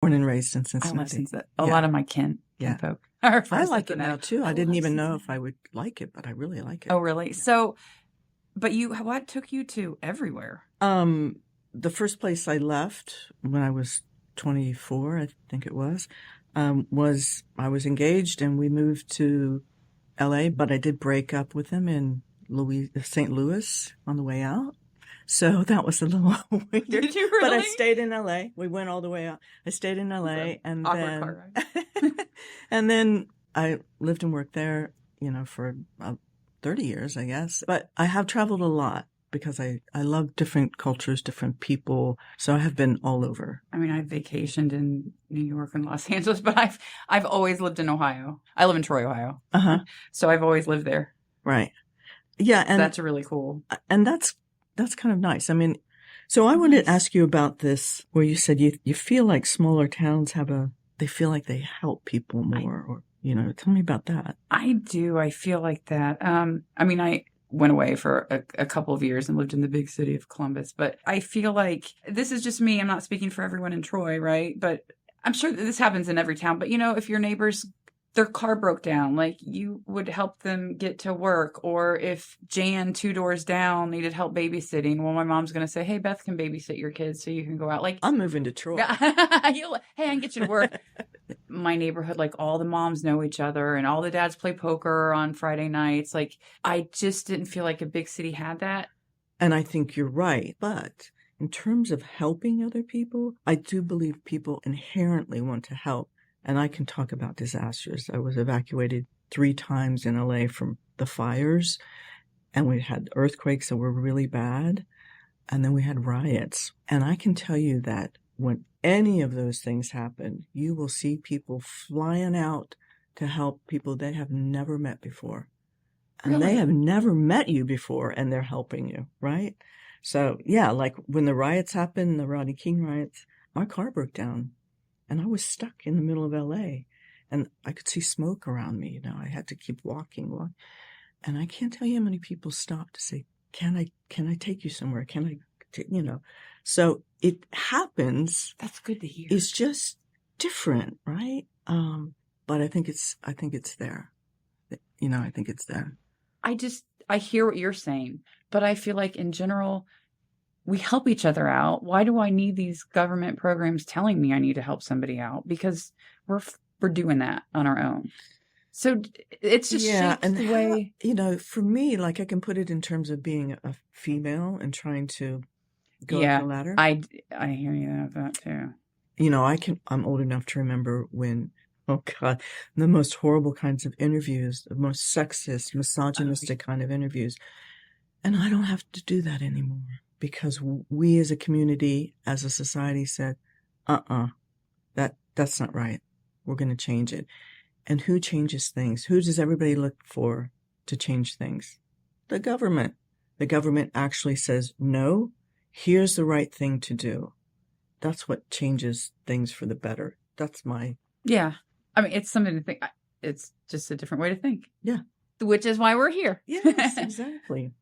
Born and raised in I Cincinnati. love Cincinnati. A lot of my kin folk are from I like it Cincinnati. now too. I didn't even know if I would like it, but I really like it. Oh, really? So, but what took you to everywhere? The first place I left when I was 24, I think it was I was engaged and we moved to LA, but I did break up with him in St. Louis on the way out. So that was a little weird. Did you really? But I stayed in LA. We went all the way out. I stayed in LA and then car ride. and then I lived and worked there, for 30 years, I guess. But I have traveled a lot because I love different cultures, different people. So I have been all over. I mean, I've vacationed in New York and Los Angeles, but I've always lived in Ohio. I live in Troy, Ohio. Uh-huh. So I've always lived there. Right. Yeah. And that's really cool. And that's kind of nice. I mean, so I wanted to ask you about this where you said you feel like smaller towns they feel like they help people more tell me about that. I do. I feel like that. I mean, I went away for a couple of years and lived in the big city of Columbus, but I feel like this is just me. I'm not speaking for everyone in Troy, right? But I'm sure that this happens in every town. But if your neighbors, their car broke down, like you would help them get to work. Or if Jan 2 doors down needed help babysitting, well, my mom's going to say, hey, Beth can babysit your kids so you can go out. Like, I'm moving to Troy. Hey, I can get you to work. My neighborhood, like all the moms know each other and all the dads play poker on Friday nights. Like, I just didn't feel like a big city had that. And I think you're right. But in terms of helping other people, I do believe people inherently want to help. And I can talk about disasters. I was evacuated 3 times in LA from the fires, and we had earthquakes that were really bad, and then we had riots. And I can tell you that when any of those things happen, you will see people flying out to help people they have never met before. And Really? They have never met you before, and they're helping you, right? So, yeah, like when the riots happened, the Rodney King riots, my car broke down. And I was stuck in the middle of LA, and I could see smoke around me. I had to keep walking. And I can't tell you how many people stopped to say, can I take you somewhere? So it happens. That's good to hear. It's just different, right? But I think it's there. I think it's there. I hear what you're saying, but I feel like in general, we help each other out. Why do I need these government programs telling me I need to help somebody out? Because we're doing that on our own. So it's just shaped the way. For me, like I can put it in terms of being a female and trying to go up the ladder. I hear you about that too. I'm old enough to remember when, oh God, the most horrible kinds of interviews, the most sexist, misogynistic kind of interviews. And I don't have to do that anymore. Because we as a community, as a society said, that's not right. We're going to change it. And who changes things? Who does everybody look for to change things? The government. The government actually says, no, here's the right thing to do. That's what changes things for the better. That's my... Yeah. I mean, it's something to think. It's just a different way to think. Yeah. Which is why we're here. Yes, exactly.